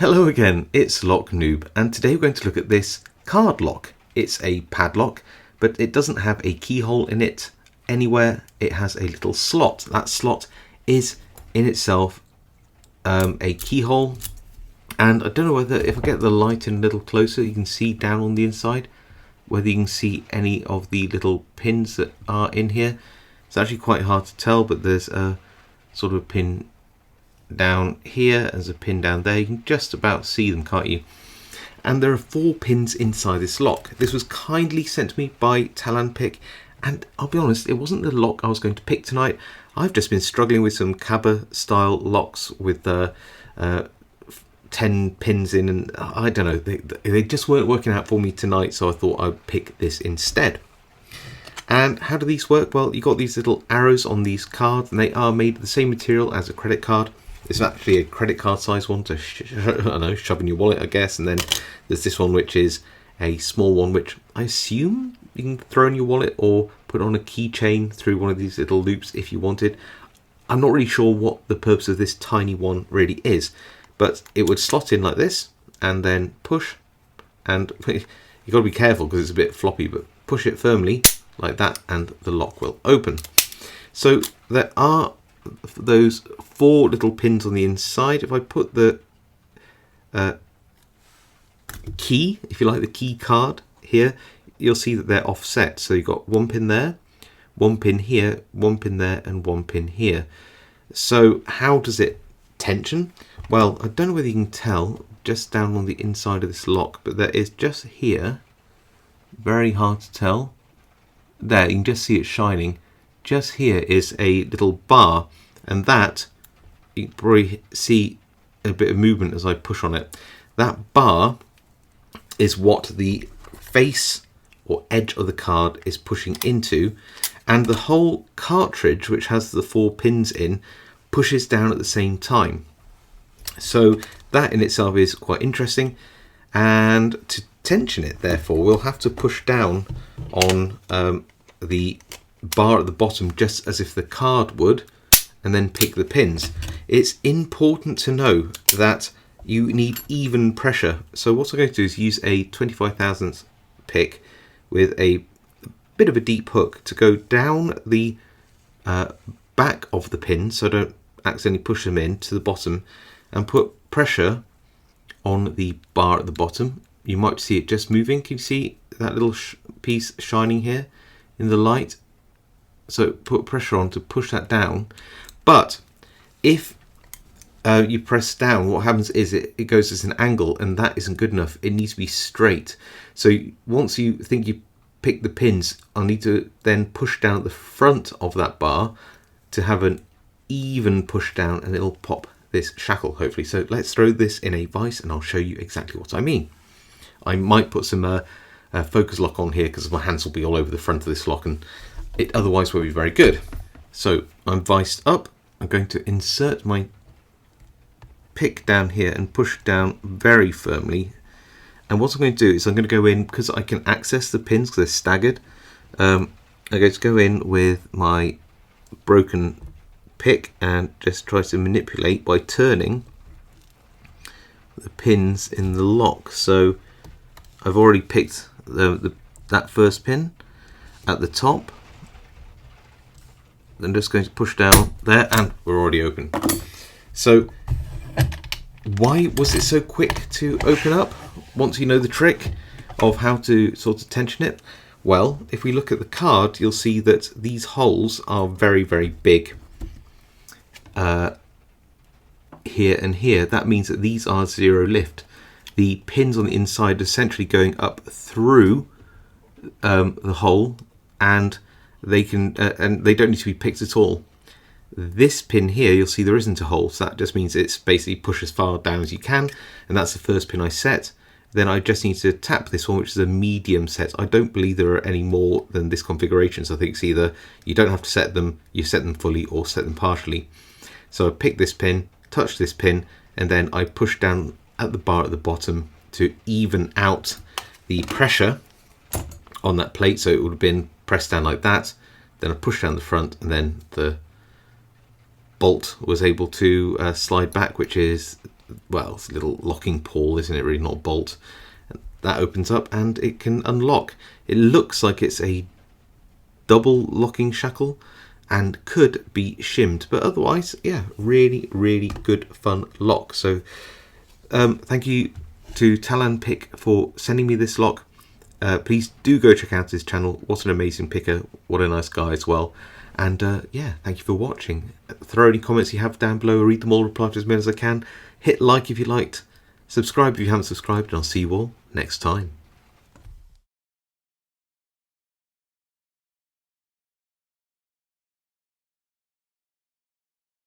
Hello again, it's Lock Noob, and today we're going to look at this card lock. It's a padlock, but it doesn't have a keyhole in it anywhere. It has a little slot. That slot is in itself a keyhole, and I don't know whether, if I get the light in a little closer, you can see down on the inside, whether you can see any of the little pins that are in here. It's actually quite hard to tell, but there's a sort of a pin down here, there's a pin down there. You can just about see them, can't you? And there are 4 pins inside this lock. This was kindly sent to me by Talonpick, and I'll be honest, it wasn't the lock I was going to pick tonight. I've just been struggling with some Cabba style locks with 10 pins in, and I don't know, they just weren't working out for me tonight, so I thought I'd pick this instead. And how do these work? Well, you got these little arrows on these cards, and they are made of the same material as a credit card. It's actually a credit card size one to shove in your wallet, I guess. And then there's this one, which is a small one, which I assume you can throw in your wallet or put on a keychain through one of these little loops if you wanted. I'm not really sure what the purpose of this tiny one really is, but it would slot in like this and then push, and you've got to be careful because it's a bit floppy, but push it firmly like that and the lock will open. So there are those 4 little pins on the inside. If I put the key, if you like, the key card here, you'll see that they're offset. So you've got 1 pin there, 1 pin here, 1 pin there, and 1 pin here. So how does it tension? Well, I don't know whether you can tell just down on the inside of this lock, but there is just here, very hard to tell. There, you can just see it shining. Just here is a little bar, and that, you can probably see a bit of movement as I push on it. That bar is what the face or edge of the card is pushing into, and the whole cartridge, which has the 4 pins in, pushes down at the same time. So that in itself is quite interesting, and to tension it, therefore, we'll have to push down on the bar at the bottom just as if the card would, and then pick the pins. It's important to know that you need even pressure. So what I'm going to do is use a 25 thousandths pick with a bit of a deep hook to go down the back of the pin, so don't accidentally push them in to the bottom, and put pressure on the bar at the bottom. You might see it just moving. Can you see that little piece shining here in the light? So put pressure on to push that down. But if you press down, what happens is it goes as an angle, and that isn't good enough. It needs to be straight. So once you think you pick the pins, I'll need to then push down at the front of that bar to have an even push down, and it'll pop this shackle, hopefully. So let's throw this in a vise and I'll show you exactly what I mean. I might put some focus lock on here because my hands will be all over the front of this lock, and it otherwise won't be very good. So I'm viced up. I'm going to insert my pick down here and push down very firmly. And what I'm going to do is I'm going to go in, because I can access the pins because they're staggered. I'm going to go in with my broken pick and just try to manipulate by turning the pins in the lock. So I've already picked that first pin at the top. I'm just going to push down there, and we're already open. So why was it so quick to open up once you know the trick of how to sort of tension it? Well, if we look at the card, you'll see that these holes are very, very big. Here and here. That means that these are 0 lift. The pins on the inside are essentially going up through the hole, and they can and they don't need to be picked at all. This pin here, you'll see there isn't a hole, so that just means it's basically push as far down as you can, and that's the first pin I set. Then I just need to tap this one, which is a medium set. I don't believe there are any more than this configuration, so I think it's either you don't have to set them, you set them fully, or set them partially. So I pick this pin, touch this pin, and then I push down at the bar at the bottom to even out the pressure on that plate. So it would have been pressed down like that, then I push down the front, and then the bolt was able to slide back, which is well, it's a little locking pawl, isn't it? Really, not a bolt. That opens up and it can unlock. It looks like it's a double locking shackle and could be shimmed, but otherwise, yeah, really, really good fun lock. So thank you to Talan Pick for sending me this lock. Please do go check out his channel. What an amazing picker. What a nice guy as well. And yeah, thank you for watching. Throw any comments you have down below. I'll read them all, reply to as many as I can. Hit like if you liked. Subscribe if you haven't subscribed, and I'll see you all next time.